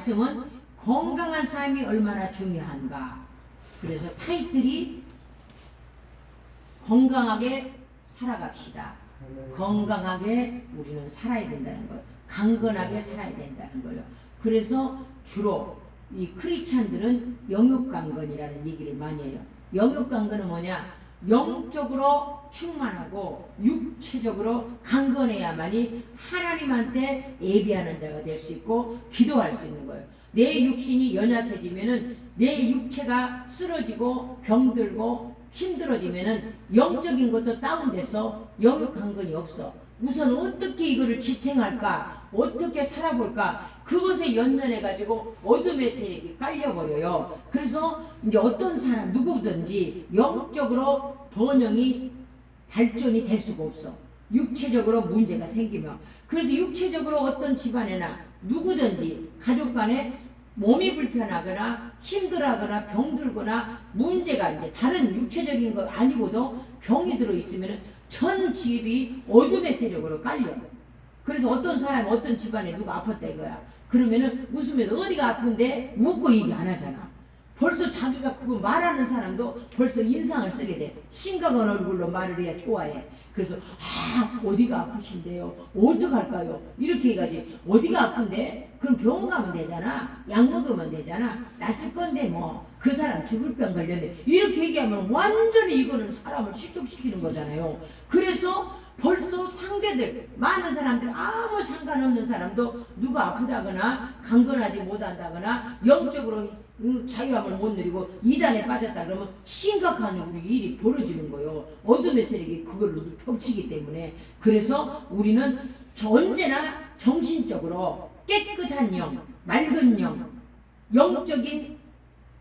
말씀은 건강한 삶이 얼마나 중요한가. 그래서 타이틀이 건강하게 살아갑시다. 건강하게 우리는 살아야 된다는 거예요. 강건하게 살아야 된다는 거예요. 그래서 주로 이 크리스찬들은 영육강건이라는 얘기를 많이 해요. 영육강건은 뭐냐? 영적으로 충만하고 육체적으로 강건해야만이 하나님한테 예비하는 자가 될 수 있고 기도할 수 있는 거예요. 내 육신이 연약해지면은, 내 육체가 쓰러지고 병들고 힘들어지면은 영적인 것도 다운돼서 영육강건이 없어. 우선 어떻게 이거를 지탱할까? 어떻게 살아볼까? 그것에 연연해가지고 어둠의 세력이 깔려버려요. 그래서 이제 어떤 사람, 누구든지 영적으로 번영이 발전이 될 수가 없어. 육체적으로 문제가 생기면. 그래서 육체적으로 어떤 집안에나 누구든지 가족 간에 몸이 불편하거나 힘들어하거나 병들거나 문제가 이제 다른 육체적인 거 아니고도 병이 들어있으면 전 집이 어둠의 세력으로 깔려. 그래서 어떤 사람이 어떤 집안에 누가 아팠다 이거야. 그러면은 웃으면서 어디가 아픈데 웃고 얘기 안 하잖아. 벌써 자기가 그거 말하는 사람도 벌써 인상을 쓰게 돼. 심각한 얼굴로 말을 해야 좋아해. 그래서 어디가 아프신데요? 어떡할까요? 이렇게 해가지. 어디가 아픈데? 그럼 병원 가면 되잖아. 약 먹으면 되잖아. 낫을 건데 뭐 그 사람 죽을 병 걸렸네. 이렇게 얘기하면 완전히 이거는 사람을 실족시키는 거잖아요. 그래서 벌써 상대들, 많은 사람들, 아무 상관없는 사람도 누가 아프다거나 강건하지 못한다거나 영적으로 자유함을 못 누리고 이단에 빠졌다 그러면 심각한 우리 일이 벌어지는 거예요. 어둠의 세력이 그걸로 덮치기 때문에. 그래서 우리는 언제나 정신적으로 깨끗한 영, 맑은 영, 영적인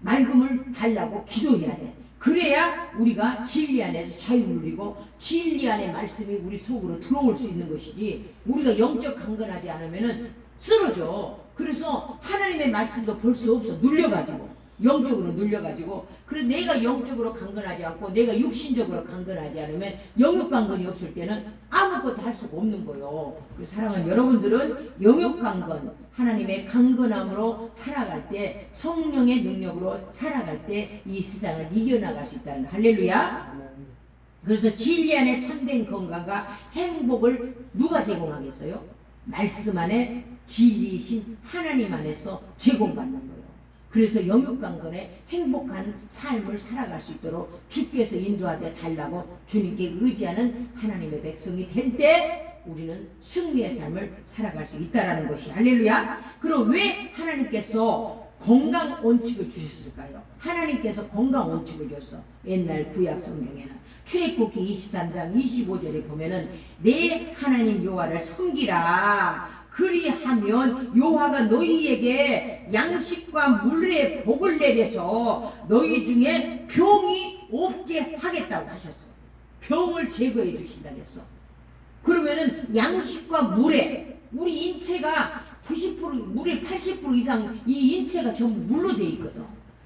맑음을 달라고 기도해야 돼. 그래야 우리가 진리 안에서 자유를 누리고 진리 안의 말씀이 우리 속으로 들어올 수 있는 것이지, 우리가 영적 강건하지 않으면은 쓰러져. 그래서 하나님의 말씀도 볼 수 없어. 눌려가지고, 영적으로 눌려가지고. 그래서 내가 영적으로 강건하지 않고 내가 육신적으로 강건하지 않으면 영육강건이 없을 때는 아무것도 할 수가 없는 거예요. 그래서 사랑하는 여러분들은 영육강건, 하나님의 강건함으로 살아갈 때, 성령의 능력으로 살아갈 때 이 세상을 이겨나갈 수 있다는 거. 할렐루야. 그래서 진리 안에 참된 건강과 행복을 누가 제공하겠어요? 말씀 안에 진리이신 하나님 안에서 제공받는 거예요. 그래서 영육강건의 행복한 삶을 살아갈 수 있도록 주께서 인도하여 달라고 주님께 의지하는 하나님의 백성이 될 때 우리는 승리의 삶을 살아갈 수 있다라는 것이. 할렐루야. 그럼 왜 하나님께서 건강 원칙을 주셨을까요? 하나님께서 건강 원칙을 줬어. 옛날 구약 성경에는 출애굽기 23장 25절에 보면은 내 하나님 여호와를 섬기라. 그리하면 여호와가 너희에게 양식과 물의 복을 내려서 너희 중에 병이 없게 하겠다고 하셨어. 병을 제거해 주신다고 했어. 그러면은 양식과 물에, 우리 인체가 90%, 물의 80% 이상 이 인체가 전부 물로 돼 있거든.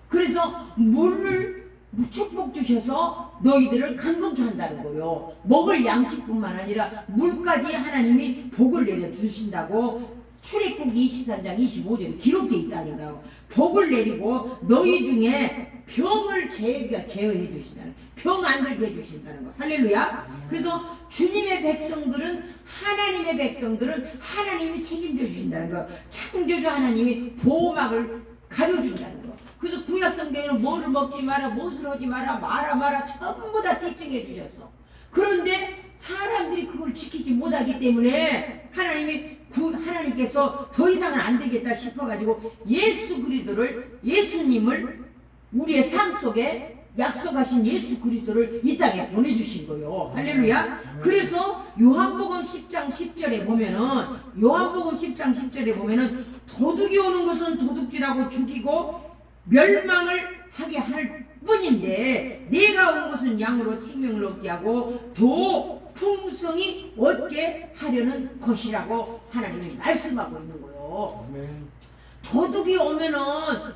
그래서 물을 축복 주셔서 너희들을 강건케 한다는 거예요. 먹을 양식뿐만 아니라 물까지 하나님이 복을 내려 주신다고 출애굽기 23장 25절에 기록되어 있다는 거예요. 복을 내리고 너희 중에 병을 제어해 주신다는, 병 안 들게 해주신다는 거. 할렐루야. 그래서 주님의 백성들은, 하나님의 백성들은 하나님이 책임져 주신다는 거. 창조주 하나님이 보호막을 가려준다는 거. 그래서 구약 성경에는 뭐를 먹지 마라, 무엇을 하지 마라, 마라 전부 다 지정해 주셨어. 그런데 사람들이 그걸 지키지 못하기 때문에 하나님께서 더 이상은 안 되겠다 싶어가지고 예수 그리스도를, 예수님을 우리의 삶 속에 약속하신 예수 그리스도를 이 땅에 보내주신 거예요. 할렐루야. 그래서 요한복음 10장 10절에 보면은, 요한복음 10장 10절에 보면은 도둑이 오는 것은 도둑질하고 죽이고 멸망을 하게 할 뿐인데 내가 온 것은 양으로 생명을 얻게 하고 더 풍성히 얻게 하려는 것이라고 하나님이 말씀하고 있는 거예요. 도둑이 오면은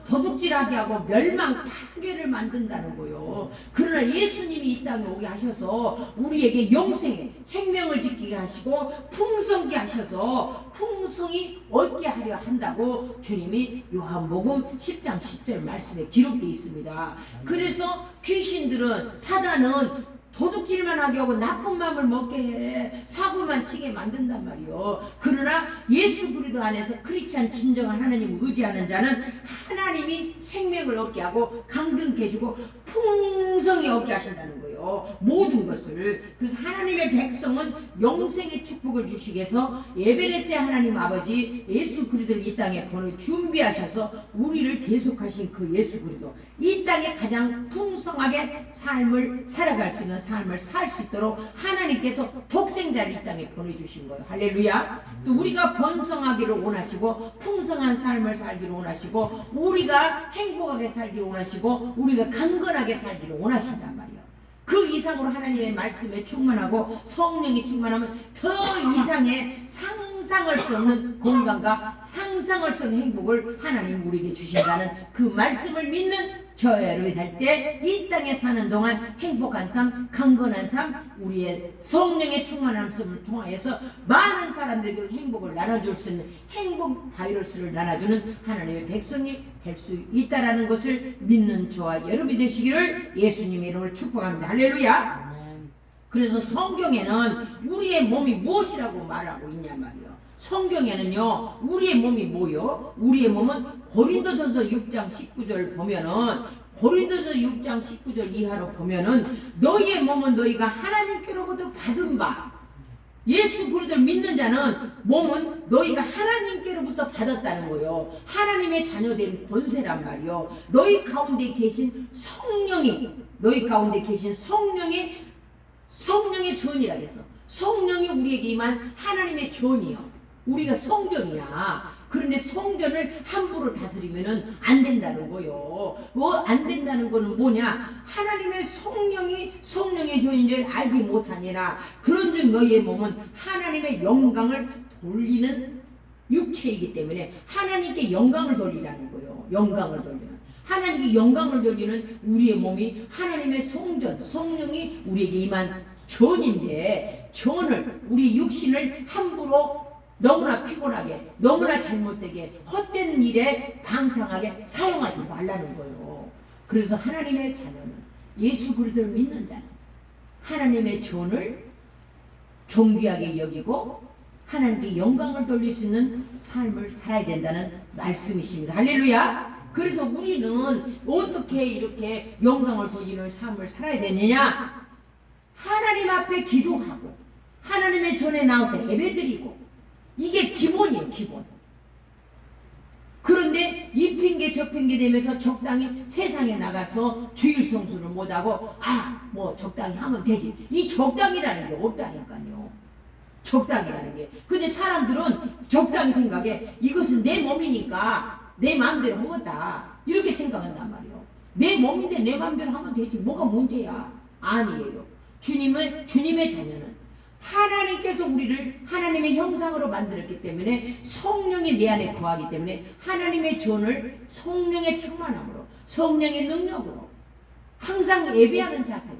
도둑질하게 하고 멸망 파괴를 만든다는 거요. 그러나 예수님이 이 땅에 오게 하셔서 우리에게 영생의 생명을 지키게 하시고 풍성케 하셔서 풍성히 얻게 하려 한다고 주님이 요한복음 10장 10절 말씀에 기록되어 있습니다. 그래서 귀신들은, 사단은 도둑질만 하게 하고 나쁜 마음을 먹게 해, 사고만 치게 만든단 말이요. 그러나 예수 그리스도 안에서 크리스찬 진정한 하나님을 의지하는 자는 하나님이 생명을 얻게 하고 강건케 해주고 풍성히 얻게 하신다는 거예요. 모든 것을. 그래서 하나님의 백성은 영생의 축복을 주시기 위해서 에베레스의 하나님 아버지 예수 그리스도를 이 땅에 보내 준비하셔서 우리를 계속하신 그 예수 그리스도, 이 땅에 가장 풍성하게 삶을 살아갈 수 있는 삶을 살 수 있도록 하나님께서 독생자를 이 땅에 보내주신 거예요. 할렐루야. 또 우리가 번성하기를 원하시고 풍성한 삶을 살기를 원하시고 우리가 행복하게 살기를 원하시고 우리가 강건하게 살기를 원하신단 말이에요. 그 이상으로 하나님의 말씀에 충만하고 성령이 충만하면 더 이상의 상상할 수 없는 건강과 상상할 수 없는 행복을 하나님 우리에게 주신다는 그 말씀을 믿는 저와 여러분이 될 때 이 땅에 사는 동안 행복한 삶, 강건한 삶, 우리의 성령의 충만함을 통하여서 많은 사람들에게 행복을 나눠줄 수 있는 행복 바이러스를 나눠주는 하나님의 백성이 될 수 있다라는 것을 믿는 저와 여러분이 되시기를 예수님의 이름으로 축복합니다. 할렐루야. 그래서 성경에는 우리의 몸이 무엇이라고 말하고 있냐 말이요. 성경에는요, 우리의 몸이 뭐요? 우리의 몸은 고린도전서 6장 19절 보면은, 고린도전서 6장 19절 이하로 보면은 너희의 몸은 너희가 하나님께로부터 받은 바, 예수 그리스도를 믿는 자는 몸은 너희가 하나님께로부터 받았다는 거예요. 하나님의 자녀된 권세란 말이요. 너희 가운데 계신 성령이, 너희 가운데 계신 성령의 전이라겠어. 성령이 우리에게 임한 하나님의 전이요. 우리가 성전이야. 그런데 성전을 함부로 다스리면은 안 된다는 거요. 안 된다는 거는 뭐냐? 하나님의 성령의 전인 줄 알지 못하니라. 그런즉 너희의 몸은 하나님의 영광을 돌리는 육체이기 때문에 하나님께 영광을 돌리라는 거요. 영광을 돌리는. 하나님께 영광을 돌리는 우리의 몸이 하나님의 성전, 성령이 우리에게 임한 전인데, 전을, 우리 육신을 함부로 너무나 피곤하게, 너무나 잘못되게, 헛된 일에 방탕하게 사용하지 말라는 거예요. 그래서 하나님의 자녀는, 예수 그리스도를 믿는 자는 하나님의 전을 존귀하게 여기고 하나님께 영광을 돌릴 수 있는 삶을 살아야 된다는 말씀이십니다. 할렐루야. 그래서 우리는 어떻게 이렇게 영광을 돌리는 삶을 살아야 되느냐? 하나님 앞에 기도하고 하나님의 전에 나와서 예배드리고, 이게 기본이에요. 기본. 그런데 이 핑계 저 핑계 대면서 적당히 세상에 나가서 주일 성수를 못하고 뭐 적당히 하면 되지, 이 적당이라는 게 없다니까요. 적당이라는 게. 근데 사람들은 적당히 생각해. 이것은 내 몸이니까 내 마음대로 하겠다, 이렇게 생각한단 말이에요. 내 몸인데 내 마음대로 하면 되지, 뭐가 문제야. 아니에요. 주님의 자녀는 하나님께서 우리를 하나님의 형상으로 만들었기 때문에 성령이 내 안에 거하기 때문에 하나님의 전을 성령의 충만함으로, 성령의 능력으로 항상 예배하는 자세로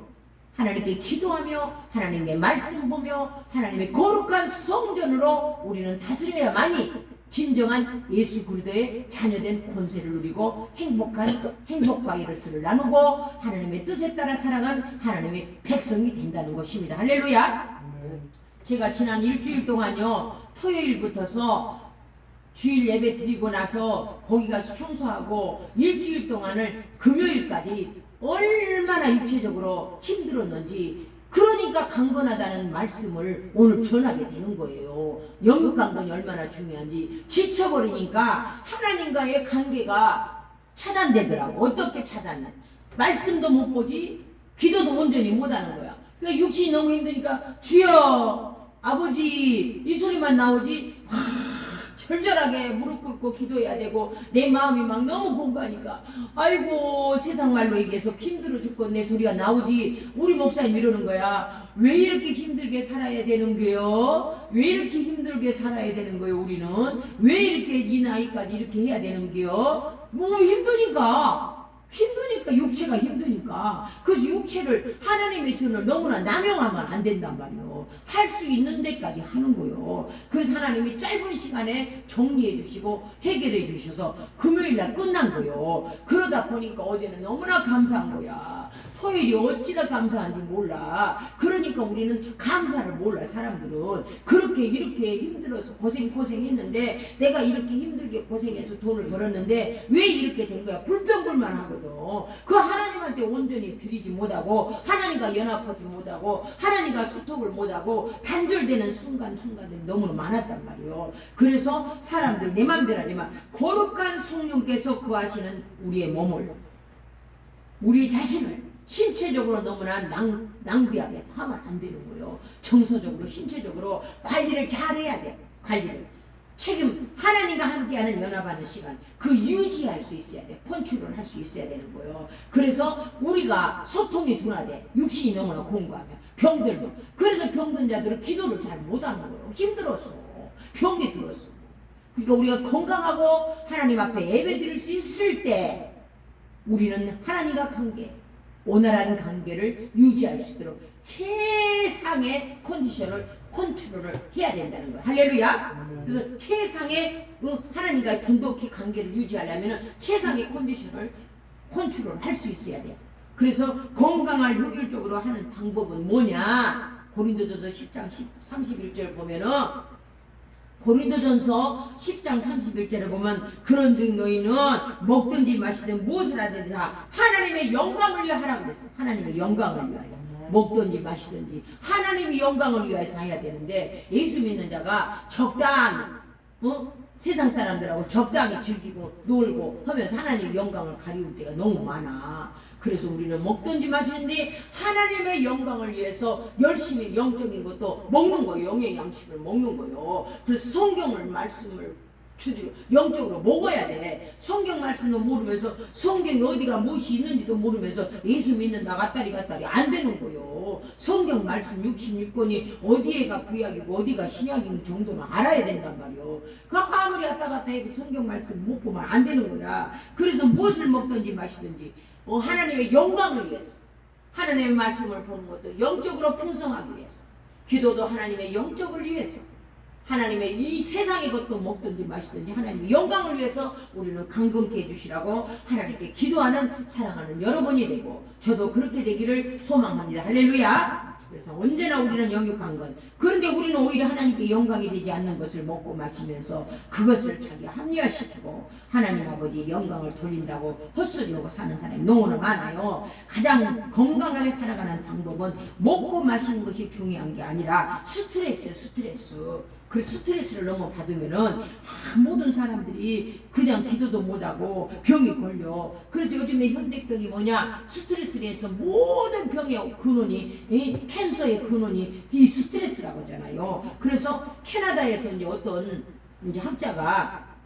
하나님께 기도하며 하나님의 말씀 보며 하나님의 거룩한 성전으로 우리는 다스려야만이 진정한 예수 그리스도의 자녀된 권세를 누리고 행복한 행복 바이러스를 나누고 하나님의 뜻에 따라 살아간 하나님의 백성이 된다는 것입니다. 할렐루야. 제가 지난 일주일 동안요, 토요일부터서 주일 예배 드리고 나서 거기 가서 청소하고 일주일 동안을 금요일까지 얼마나 육체적으로 힘들었는지, 그러니까 강건하다는 말씀을 오늘 전하게 되는 거예요. 영육 강건이 얼마나 중요한지. 지쳐버리니까 하나님과의 관계가 차단되더라고. 어떻게 차단해? 말씀도 못 보지, 기도도 온전히 못하는 거야. 그러니까 육신이 너무 힘드니까 주여 아버지 이 소리만 나오지 절절하게 무릎 꿇고 기도해야 되고 내 마음이 막 너무 공고하니까 아이고 세상 말로 얘기해서 힘들어 죽고 내 소리가 나오지. 우리 목사님 이러는 거야. 왜 이렇게 힘들게 살아야 되는 거요? 왜 이렇게 힘들게 살아야 되는 거요? 우리는 왜 이렇게 이 나이까지 이렇게 해야 되는 거요? 뭐 힘드니까 육체가 힘드니까. 그래서 육체를 하나님의 전을 너무나 남용하면 안 된단 말이요. 할 수 있는 데까지 하는 거요. 그래서 하나님이 짧은 시간에 정리해 주시고 해결해 주셔서 금요일날 끝난 거요. 그러다 보니까 어제는 너무나 감사한 거야. 토요일이 어찌나 감사한지 몰라. 그러니까 우리는 감사를 몰라. 사람들은 그렇게 이렇게 힘들어서 고생했는데 내가 이렇게 힘들게 고생해서 돈을 벌었는데 왜 이렇게 된 거야? 불평불만 하거든. 그 하나님한테 온전히 드리지 못하고 하나님과 연합하지 못하고 하나님과 소통을 못하고 단절되는 순간순간들이 너무나 많았단 말이에요. 그래서 사람들 내 맘대로 하지만 거룩한 성령께서 거하시는 우리의 몸을, 우리 자신을 신체적으로 너무나 낭비하게 하면 안 되는 거예요. 정서적으로 신체적으로 관리를 잘해야 돼. 관리를 책임, 하나님과 함께하는 연합하는 시간, 그 유지할 수 있어야 돼. 컨트롤 할 수 있어야 되는 거예요. 그래서 우리가 소통이 둔화돼. 육신이 너무나 공고하면 병들고, 그래서 병든 자들은 기도를 잘 못하는 거예요. 힘들어서 병이 들어서. 그러니까 우리가 건강하고 하나님 앞에 예배드릴 수 있을 때 우리는 하나님과 관계, 온화한 관계를 유지할 수 있도록 최상의 컨디션을 컨트롤을 해야 된다는 거예요. 할렐루야. 그래서 최상의 하나님과 돈독히 관계를 유지하려면 최상의 컨디션을 컨트롤 할 수 있어야 돼요. 그래서 건강을 효율적으로 하는 방법은 뭐냐? 고린도전서 10장 31절 보면은, 고린도전서 10장 31절에 보면, 그런즉 너희는 먹든지 마시든 무엇을 하든지 다 하나님의 영광을 위하여 하라고 그랬어. 하나님의 영광을 위하여. 먹든지 마시든지 하나님의 영광을 위해서 해야 되는데, 예수 믿는 자가 적당히 세상 사람들하고 적당히 즐기고 놀고 하면서 하나님의 영광을 가리울 때가 너무 많아. 그래서 우리는 먹든지 마시든지 하나님의 영광을 위해서 열심히 영적인 것도 먹는 거예요. 영의 양식을 먹는 거예요. 그래서 성경을 말씀을 영적으로 먹어야 돼. 성경 말씀을 모르면서 성경이 어디가 무엇이 있는지도 모르면서 예수 믿는 나갔다리 안 되는 거요. 성경 말씀 66권이 어디에가 구약이고 어디가 신약인 정도는 알아야 된단 말이요. 그 아무리 왔다 갔다 해도 성경 말씀 못 보면 안 되는 거야. 그래서 무엇을 먹든지 마시든지 하나님의 영광을 위해서, 하나님의 말씀을 보는 것도 영적으로 풍성하기 위해서, 기도도 하나님의 영적을 위해서, 하나님의 이 세상의 것도 먹든지 마시든지 하나님의 영광을 위해서 우리는 강건케 해주시라고 하나님께 기도하는, 사랑하는 여러분이 되고, 저도 그렇게 되기를 소망합니다. 할렐루야. 그래서 언제나 우리는 영육한 것, 그런데 우리는 오히려 하나님께 영광이 되지 않는 것을 먹고 마시면서 그것을 자기 합리화시키고 하나님 아버지의 영광을 돌린다고 헛소리하고 사는 사람이 너무나 많아요. 가장 건강하게 살아가는 방법은 먹고 마시는 것이 중요한 게 아니라 스트레스예요. 스트레스. 그 스트레스를 너무 받으면은 모든 사람들이 그냥 기도도 못하고 병이 걸려. 그래서 요즘에 현대병이 뭐냐? 스트레스로 해서 모든 병의 근원이, 캔서의 근원이 이 스트레스라고 하잖아요. 그래서 캐나다에서 이제 어떤 학자가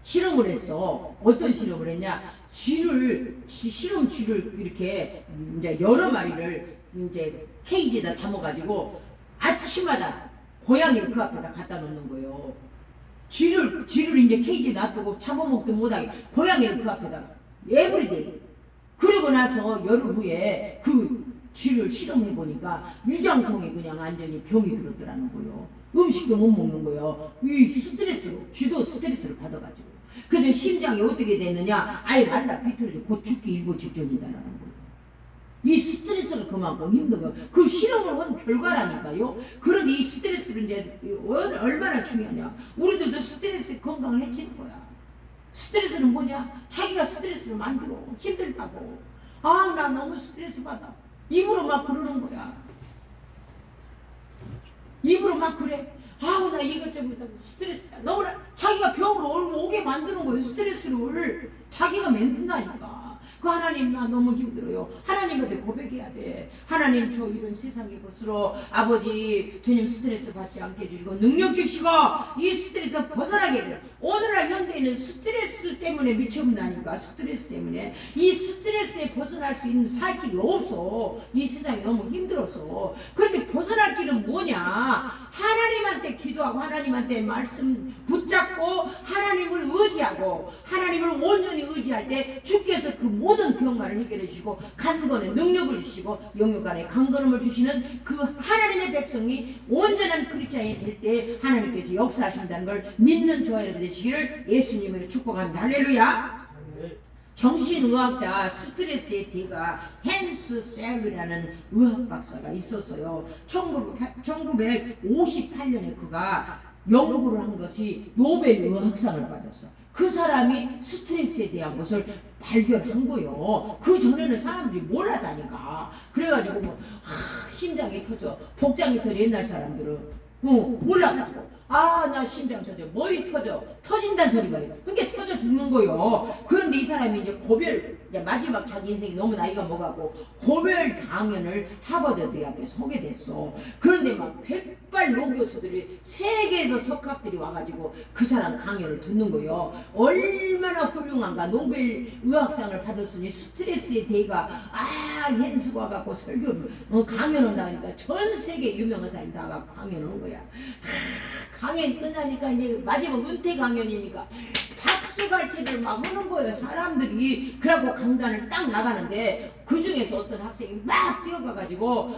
실험을 했어. 어떤 실험을 했냐? 실험 쥐를 이렇게 이제 여러 마리를 이제 케이지에다 담아가지고 아침마다 고양이를 그 앞에다 갖다 놓는 거예요. 쥐를 이제 케이지에 놔두고 잡아먹도 못하게 고양이를 그 앞에다 에브리데이. 그리고 나서 열흘 후에 그 쥐를 실험해보니까 위장통에 그냥 완전히 병이 들었더라는 거예요. 음식도 못 먹는 거예요. 이 스트레스로, 쥐도 스트레스를 받아가지고. 근데 심장이 어떻게 됐느냐? 아예 말라 비틀어져 곧 죽기 일보 직전이다라는 거예요. 이 스트레스가 그만큼 힘든 거예요. 그 실험을 한 결과라니까요. 그런데 이 스트레스를 이제 얼마나 중요하냐. 우리들도 스트레스 건강을 해치는 거야. 스트레스는 뭐냐? 자기가 스트레스를 만들어. 힘들다고. 아, 나 너무 스트레스 받아. 입으로 막 그러는 거야. 입으로 막 그래. 아우 나 이것 좀 스트레스야. 너무나 자기가 병으로 오게 만드는 거예요. 스트레스를 자기가 만든다니까. 그 하나님 나 너무 힘들어요. 하나님한테 고백해야 돼. 하나님 저 이런 세상의 것으로 아버지 주님 스트레스 받지 않게 해주시고 능력 주시고 이 스트레스 벗어나게 해줘요. 오늘날 현대에는 스트레스 때문에 미쳐온다니까. 스트레스 때문에 이 스트레스에 벗어날 수 있는 살 길이 없어. 이 세상이 너무 힘들어서. 그런데 벗어날 길은 뭐냐? 하나님한테 기도하고 하나님한테 말씀 붙잡고 하나님을 의지하고 하나님을 온전히 의지할 때 주께서 그 모든 병만을 해결해 주시고 간건에 능력을 주시고 영육간에 강건함을 주시는 그 하나님의 백성이 온전한 크리스찬이 될 때 하나님께서 역사하신다는 걸 믿는 저와 여러분 되시기를 예수님으로 축복합니다. 할렐루야. 정신의학자 스트레스의 대가 헨스 셀이라는 의학 박사가 있었어요. 1958년에 그가 연구를 한 것이 노벨 의학상을 받았어. 그 사람이 스트레스에 대한 것을 발견한 거요. 그 전에는 사람들이 몰랐다니까. 그래가지고 뭐 심장이 터져, 복장이 터져. 옛날 사람들은 몰라가지고 나 심장 터져, 머리 터져, 터진다는 소리가 있어요. 그러니까 터져 죽는 거요. 그런데 이 사람이 이제 마지막 자기 인생이 너무 나이가 먹었고 고별 강연을 하버드 대학에 서게 됐어. 그런데 막 백발 노교수들이 세계에서 석학들이 와가지고 그 사람 강연을 듣는 거요. 얼마나 훌륭한가. 노벨 의학상을 받았으니 스트레스의 대가 헨스가 와갖고 설교를 강연을 나가니까 전 세계 유명한 사람이 다 가고 강연을 한 거야. 강연 끝나니까 이제 마지막 은퇴 강연이니까 박수갈채를 막 하는 거예요. 사람들이. 그러고 강단을 딱 나가는데 그 중에서 어떤 학생이 막 뛰어가가지고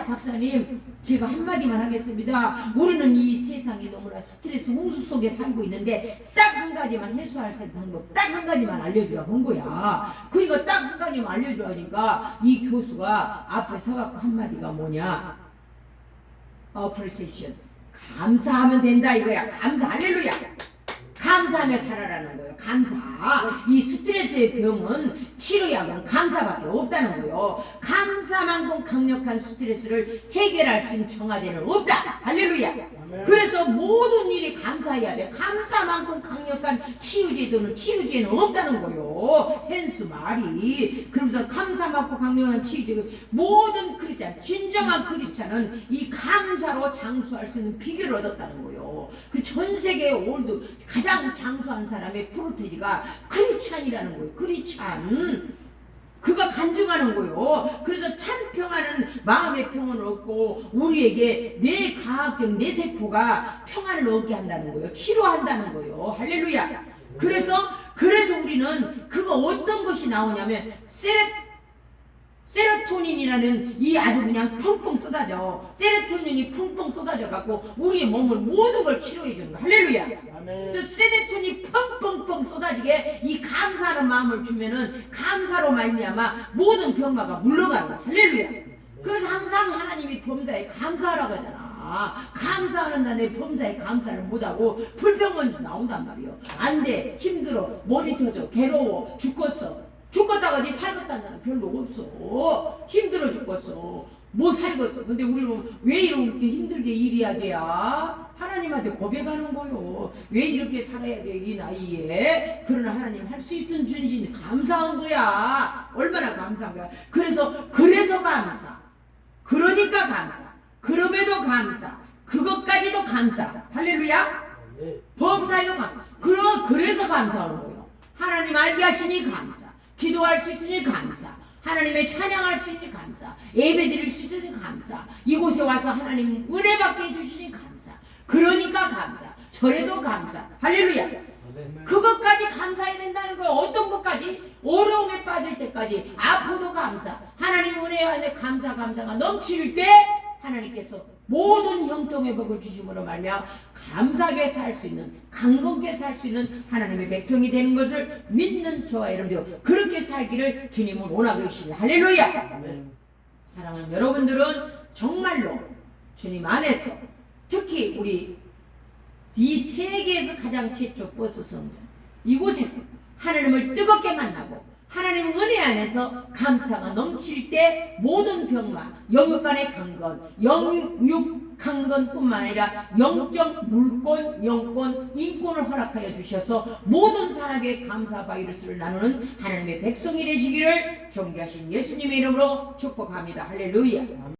박사님 제가 한마디만 하겠습니다. 우리는 이 세상이 너무나 스트레스 홍수 속에 살고 있는데 딱 한 가지만 해소할 수 있는 방법 딱 한 가지만 알려주라고 한 거야. 그러니까 딱 한 가지만 알려주라니까 이 교수가 앞에 서갖고 한마디가 뭐냐, appreciation, 감사하면 된다 이거야. 감사. 할렐루야. 감사하며 살아라는 거예요. 감사. 이 스트레스의 병은 치료약은 감사밖에 없다는 거예요. 감사만큼 강력한 스트레스를 해결할 수 있는 청화제는 없다. 할렐루야. 그래서 모든 일에 감사해야 돼. 감사만큼 강력한 치유제는 없다는 거예요. 헨스 말이. 그러면서 감사만큼 강력한 치유제, 모든 크리스찬, 진정한 크리스찬은 이 감사로 장수할 수 있는 비결을 얻었다는 거예요. 그 전 세계 가장 장수한 사람의 프로테지가 크리스찬이라는 거예요. 크리스찬. 그가 간증하는 거예요. 그래서 참 평안은 마음의 평안을 얻고 우리에게 내 과학적 내 세포가 평안을 얻게 한다는 거예요. 치료한다는 거예요. 할렐루야. 그래서 우리는 그거 어떤 것이 나오냐면 세로토닌이라는 이 아주 그냥 펑펑 쏟아져. 세로토닌이 펑펑 쏟아져 갖고 우리의 몸을 모든 걸 치료해 주는 거. 할렐루야. 그래서 세로토닌이 펑펑펑 쏟아지게 이 감사하는 마음을 주면은 감사로 말미암아 모든 병마가 물러가는 거. 할렐루야. 그래서 항상 하나님이 범사에 감사하라고 하잖아. 감사하는다. 내 범사에 감사를 못하고 불평먼지 나온단 말이에요. 안 돼. 힘들어. 머리 터져. 괴로워. 죽겠다가 네 살겠다는 사람 별로 없어. 힘들어 죽겠어. 뭐 살겠어. 근데 우리는 왜 이렇게 힘들게 일해야 돼야? 하나님한테 고백하는 거요. 왜 이렇게 살아야 돼 이 나이에? 그러나 하나님 할 수 있는 준신 감사한 거야. 얼마나 감사한 거야. 그래서 감사. 그러니까 감사. 그럼에도 감사. 그것까지도 감사. 할렐루야. 범사에도 감사. 그래서 감사하는 거예요. 하나님 알게 하시니 감사. 기도할 수 있으니 감사. 하나님의 찬양할 수 있으니 감사. 예배 드릴 수 있으니 감사. 이곳에 와서 하나님 은혜 받게 해주시니 감사. 그러니까 감사. 절에도 감사. 할렐루야. 그것까지 감사해야 된다는 거예요. 어떤 것까지? 어려움에 빠질 때까지. 아파도 감사. 하나님 은혜 안에 감사가 넘칠 때 하나님께서 모든 형통의 복을 주심으로 말미암아 감사하게 살 수 있는, 강건하게 살 수 있는 하나님의 백성이 되는 것을 믿는 저와 여러분들, 그렇게 살기를 주님은 원하고 계십니다. 할렐루야. 아멘. 사랑하는 여러분들은 정말로 주님 안에서, 특히 우리 이 세계에서 가장 최초 버스 성전 이곳에서 하나님을 뜨겁게 만나고 하나님 은혜 안에서 감사가 넘칠 때 모든 병마, 영육 간의 강건, 영육 강건뿐만 아니라 영적 물권, 영권, 인권을 허락하여 주셔서 모든 사람에게 감사 바이러스를 나누는 하나님의 백성이 되시기를 존귀하신 예수님의 이름으로 축복합니다. 할렐루야.